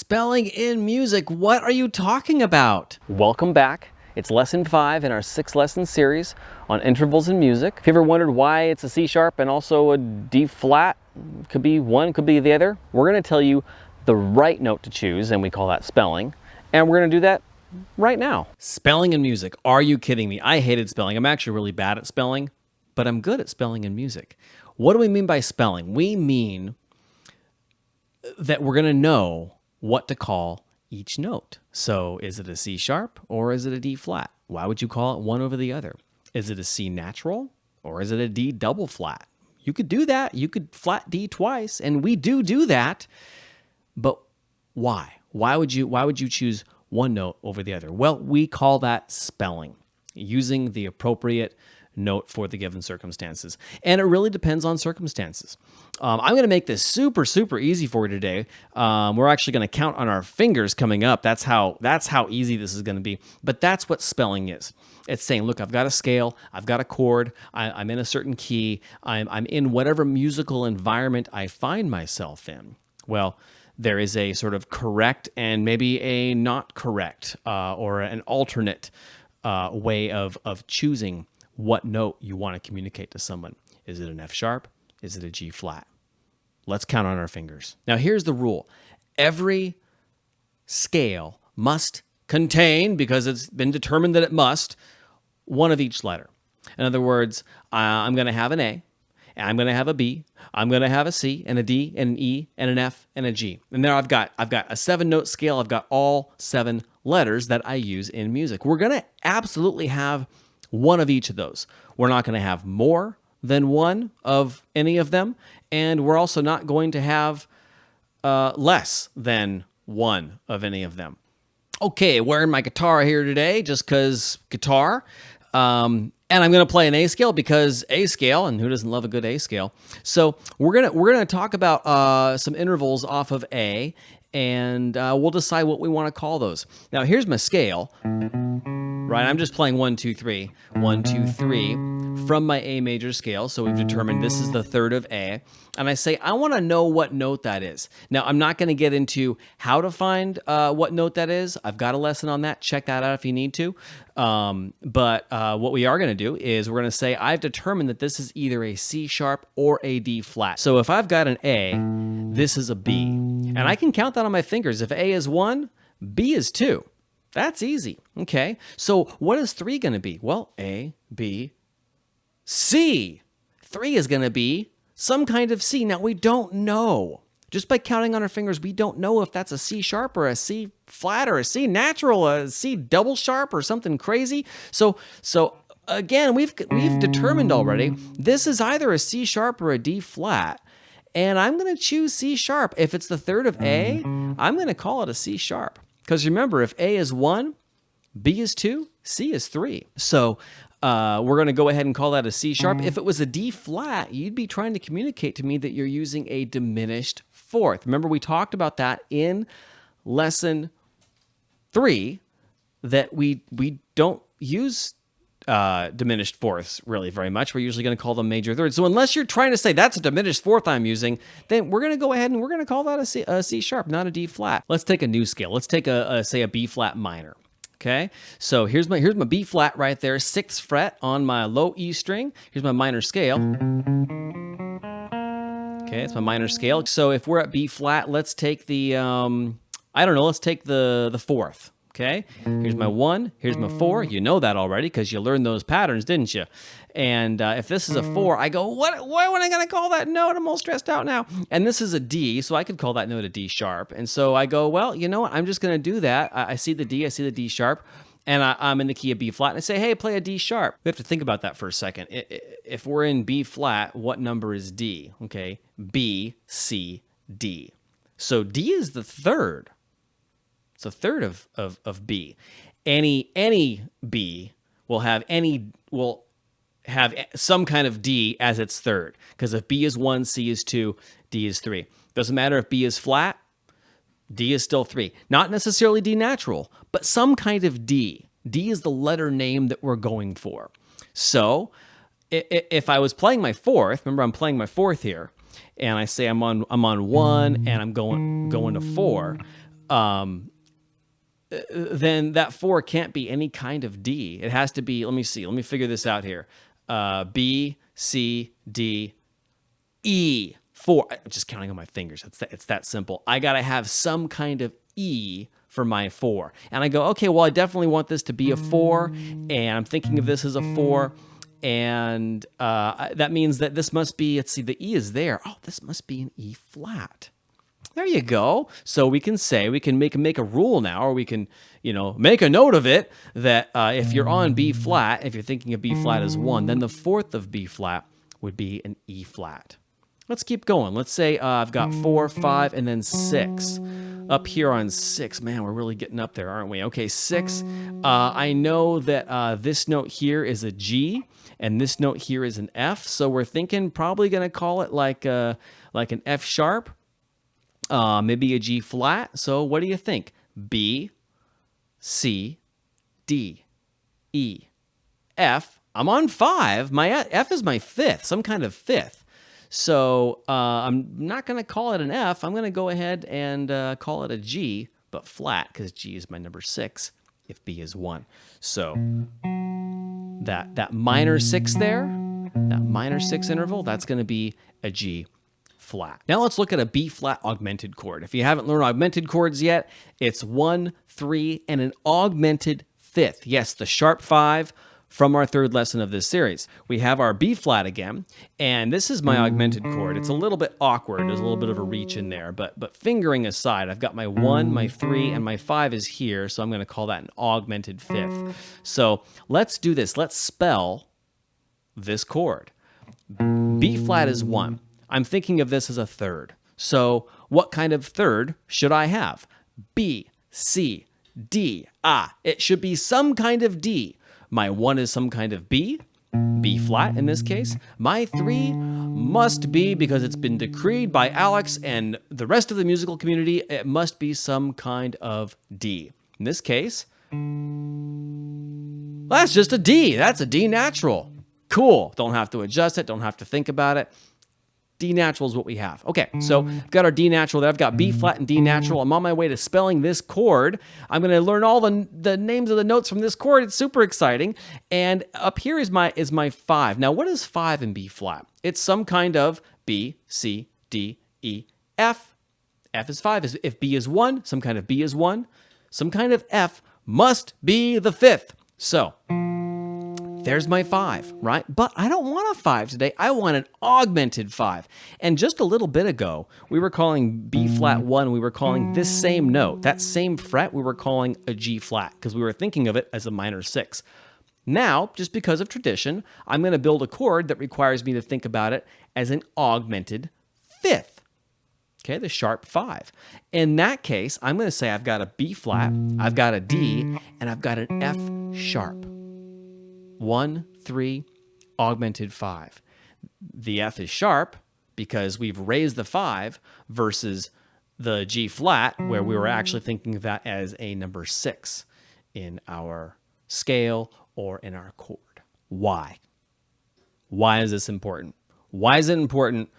Spelling in music. What are you talking about? Welcome back. It's lesson 5 in our 6-lesson series on intervals in music. If you ever wondered why it's a C sharp and also a D flat, could be one, could be the other, we're going to tell you the right note to choose, and we call that spelling. And we're going to do that right now. Spelling in music. Are you kidding me? I hated spelling. I'm actually really bad at spelling, but I'm good at spelling in music. What do we mean by spelling? We mean that we're going to know what to call each note. So is it a C sharp or is it a D flat? Why would you call it one over the other? Is it a C natural or is it a D double flat? You could do that. You could flat D twice, and we do that. But why? Why would you choose one note over the other? Well, we call that spelling, using the appropriate note for the given circumstances. And it really depends on circumstances. I'm going to make this super easy for you today. We're actually going to count on our fingers coming up. That's how easy this is going to be. But that's what spelling is. It's saying, look, I've got a scale, I've got a chord, I'm in a certain key, I'm in whatever musical environment I find myself in. Well, there is a sort of correct and maybe a not correct or an alternate way of choosing what note you want to communicate to someone. Is it an F sharp? Is it a G flat? Let's count on our fingers. Now here's the rule. Every scale must contain, because it's been determined that it must, one of each letter. In other words, I'm going to have an A, and I'm going to have a B, I'm going to have a C, and a D, and an E, and an F, and a G. And there I've got a 7-note scale. I've got all 7 letters that I use in music. We're going to absolutely have one of each of those. We're not going to have more than one of any of them, and we're also not going to have less than one of any of them. Okay, wearing my guitar here today just because guitar, and I'm going to play an A scale because A scale, and who doesn't love a good A scale? So we're gonna talk about some intervals off of A, and we'll decide what we want to call those. Now here's my scale. Right, I'm just playing 1, 2, 3, 1, 2, 3 from my A major scale. So we've determined this is the third of A. And I say, I want to know what note that is. Now, I'm not going to get into how to find what note that is. I've got a lesson on that. Check that out if you need to. But what we are going to do is we're going to say, I've determined that this is either a C sharp or a D flat. So if I've got an A, this is a B. And I can count that on my fingers. If A is 1, B is 2. That's easy. Okay. So what is 3 going to be? Well, A, B, C. 3 is going to be some kind of C. Now, we don't know. Just by counting on our fingers, we don't know if that's a C sharp or a C flat or a C natural, a C double sharp or something crazy. So again, we've determined already this is either a C sharp or a D flat. And I'm going to choose C sharp. If it's the third of A, I'm going to call it a C sharp. Because remember, if A is 1, B is 2, C is 3. So we're going to go ahead and call that a C sharp. If it was a D flat, you'd be trying to communicate to me that you're using a diminished fourth. Remember, we talked about that in lesson 3, that we don't use diminished fourths really very much. We're usually going to call them major thirds. So unless you're trying to say that's a diminished fourth I'm using, then we're going to go ahead and we're going to call that a C sharp, not a D flat. Let's take a new scale. Let's take say a B flat minor. Okay, so here's my B flat right there, 6th fret on my low E string. Here's my minor scale. Okay, it's my minor scale. So if we're at B flat, let's take the let's take the 4th. Okay, here's my 1, here's my 4. You know that already because you learned those patterns, didn't you? And if this is a 4, I go, why am I going to call that note? I'm all stressed out now. And this is a D, so I could call that note a D sharp. And so I go, well, you know what? I'm just going to do that. I see the D, I see the D sharp, and I'm in the key of B flat. And I say, hey, play a D sharp. We have to think about that for a second. If we're in B flat, what number is D? Okay, B, C, D. So D is the third. It's a third of B. Any B will have some kind of D as its third. Because if B is 1, C is 2, D is 3. Doesn't matter if B is flat, D is still 3. Not necessarily D natural, but some kind of D. D is the letter name that we're going for. So if I was playing my 4th, remember I'm playing my 4th here, and I say I'm on 1 and I'm going to 4. then that 4 can't be any kind of D. It has to be, let me figure this out here. B, C, D, E, 4. I'm just counting on my fingers. It's that simple. I got to have some kind of E for my 4. And I go, okay, well, I definitely want this to be a 4, and I'm thinking of this as a 4, and that means that this must be, let's see, the E is there. Oh, this must be an E flat. There you go. So we can make a rule now, or we can, make a note of it that if you're on B flat, if you're thinking of B flat as 1, then the 4th of B flat would be an E flat. Let's keep going. Let's say I've got 4, 5, and then 6. Up here on 6, man, we're really getting up there, aren't we? Okay, 6. I know that this note here is a G, and this note here is an F. So we're thinking probably going to call it like an F sharp. Maybe a G flat. So what do you think? B, C, D, E, F. I'm on 5. My F is my 5th, some kind of 5th. So I'm not going to call it an F. I'm going to go ahead and call it a G, but flat, because G is my number 6 if B is 1. So that minor 6 there, that minor 6 interval, that's going to be a G flat. Now let's look at a B flat augmented chord. If you haven't learned augmented chords yet, it's 1, 3, and an augmented 5th. Yes, the sharp 5 from our 3rd lesson of this series. We have our B flat again, and this is my augmented chord. It's a little bit awkward. There's a little bit of a reach in there, but fingering aside, I've got my 1, my 3, and my 5 is here, so I'm going to call that an augmented 5th. So let's do this. Let's spell this chord. B flat is 1. I'm thinking of this as a 3rd. So what kind of 3rd should I have? B, C, D. It should be some kind of D. My 1 is some kind of B flat in this case. My 3 must be, because it's been decreed by Alex and the rest of the musical community, it must be some kind of D. In this case, that's just a D. That's a D natural. Cool. Don't have to adjust it. Don't have to think about it. D natural is what we have. Okay, so I've got our D natural there. I've got B flat and D natural. I'm on my way to spelling this chord. I'm going to learn all the names of the notes from this chord. It's super exciting. And up here is my 5. Now, what is 5 in B flat? It's some kind of B, C, D, E, F. F is 5. If B is 1, some kind of B is 1. Some kind of F must be the 5th. So there's my 5, right? But I don't want a 5 today. I want an augmented 5. And just a little bit ago, we were calling B flat 1. We were calling this same note, that same fret, we were calling a G flat, because we were thinking of it as a minor 6. Now, just because of tradition, I'm going to build a chord that requires me to think about it as an augmented 5th. Okay, the sharp 5. In that case, I'm going to say I've got a B flat, I've got a D, and I've got an F sharp. 1, 3, augmented 5. The F is sharp because we've raised the 5 versus the G flat, where we were actually thinking of that as a number 6 in our scale or in our chord. Why? Why is this important? Why is it important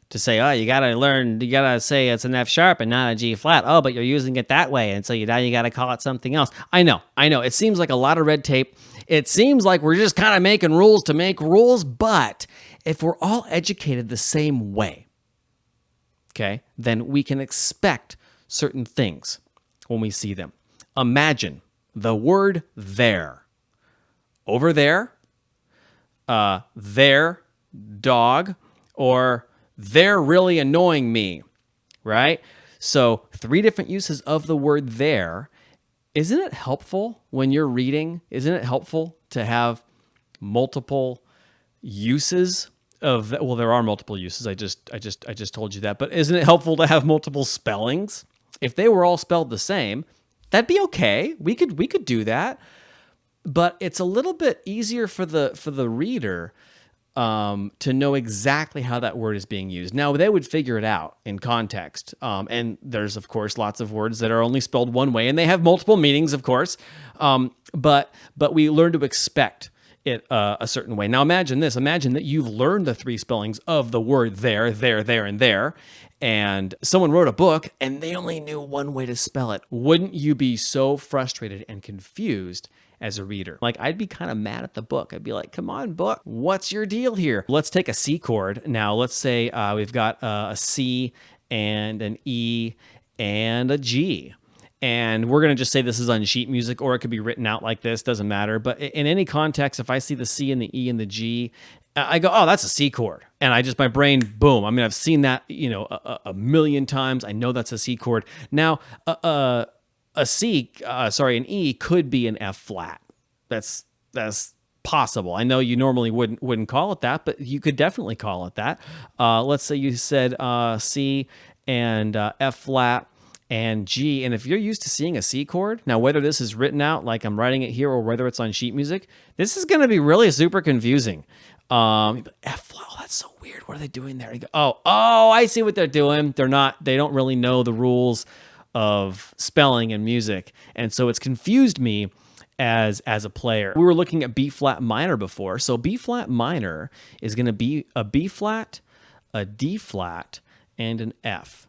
to say, oh, you got to say it's an F sharp and not a G flat. Oh, but you're using it that way. And so now you got to call it something else. I know. It seems like a lot of red tape. It seems like we're just kind of making rules to make rules. But if we're all educated the same way, okay, then we can expect certain things when we see them. Imagine the word there. Over there, their dog, or they're really annoying me, right? So 3 different uses of the word there. Isn't it helpful when you're reading? Isn't it helpful to have multiple uses of, well, there are multiple uses. I just told you that, but isn't it helpful to have multiple spellings? If they were all spelled the same, that'd be okay. We could do that. But it's a little bit easier for the reader to know exactly how that word is being used. Now, they would figure it out in context. And there's, of course, lots of words that are only spelled one way, and they have multiple meanings, of course. But we learn to expect it a certain way. Now imagine this. Imagine that you've learned the 3 spellings of the word there, and there, and someone wrote a book and they only knew one way to spell it. Wouldn't you be so frustrated and confused as a reader? Like, I'd be kind of mad at the book. I'd be like, come on, book, what's your deal here? Let's take a C chord. Now, let's say we've got a C and an E and a G. And we're going to just say this is on sheet music, or it could be written out like this, doesn't matter. But in any context, if I see the C and the E and the G, I go, oh, that's a C chord. And my brain, boom. I mean, I've seen that, a million times. I know that's a C chord. Now, an E could be an F flat. That's possible. I know you normally wouldn't call it that, but you could definitely call it that. Let's say you said C and F flat and G. And if you're used to seeing a C chord, now whether this is written out like I'm writing it here or whether it's on sheet music, this is going to be really super confusing. F flat, oh, that's so weird. What are they doing there? You go, oh, I see what they're doing. They don't really know the rules of spelling and music. And so it's confused me as a player. We were looking at B flat minor before. So B flat minor is going to be a B flat, a D flat, and an F.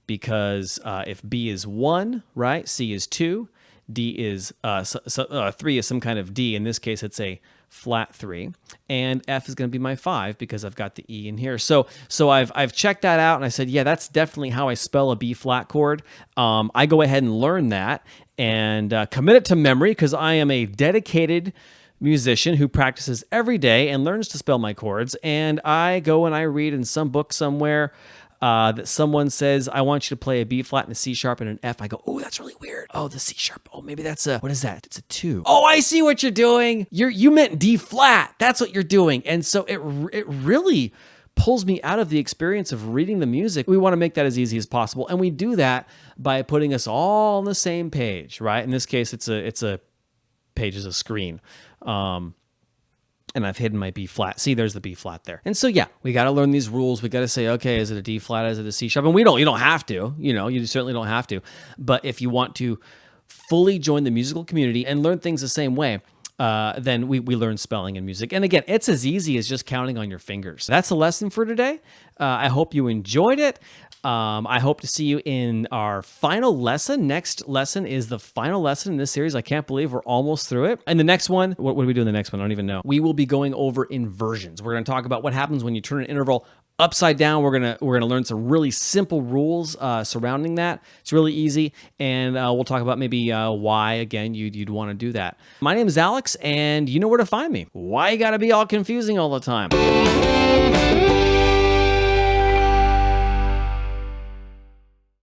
Because if B is 1, right? C is 2, D is 3 is some kind of D. In this case, it's a flat 3, and F is going to be my 5 because I've got the E in here. So I've checked that out, and I said, yeah, that's definitely how I spell a B flat chord. I go ahead and learn that and commit it to memory because I am a dedicated musician who practices every day and learns to spell my chords. And I go and I read in some book somewhere that someone says, I want you to play a B flat and a C sharp and an F. I go, oh, that's really weird. Oh, the C sharp. Oh, maybe that's what is that? It's a 2. Oh, I see what you're doing. You meant D flat. That's what you're doing. And so it really pulls me out of the experience of reading the music. We want to make that as easy as possible. And we do that by putting us all on the same page, right? In this case, it's a page is a screen. And I've hidden my B flat. See, there's the B flat there. And so, yeah, we got to learn these rules. We got to say, okay, is it a D flat? Is it a C sharp? And you don't have to, you certainly don't have to. But if you want to fully join the musical community and learn things the same way, then we learn spelling and music. And again, it's as easy as just counting on your fingers. That's the lesson for today. I hope you enjoyed it. I hope to see you in our final lesson. Next lesson is the final lesson in this series. I can't believe we're almost through it. And the next one, what do we do in the next one? I don't even know. We will be going over inversions. We're going to talk about what happens when you turn an interval upside down. We're gonna learn some really simple rules surrounding that. It's really easy, and we'll talk about maybe why again you'd want to do that. My name is Alex, and you know where to find me. Why you gotta be all confusing all the time?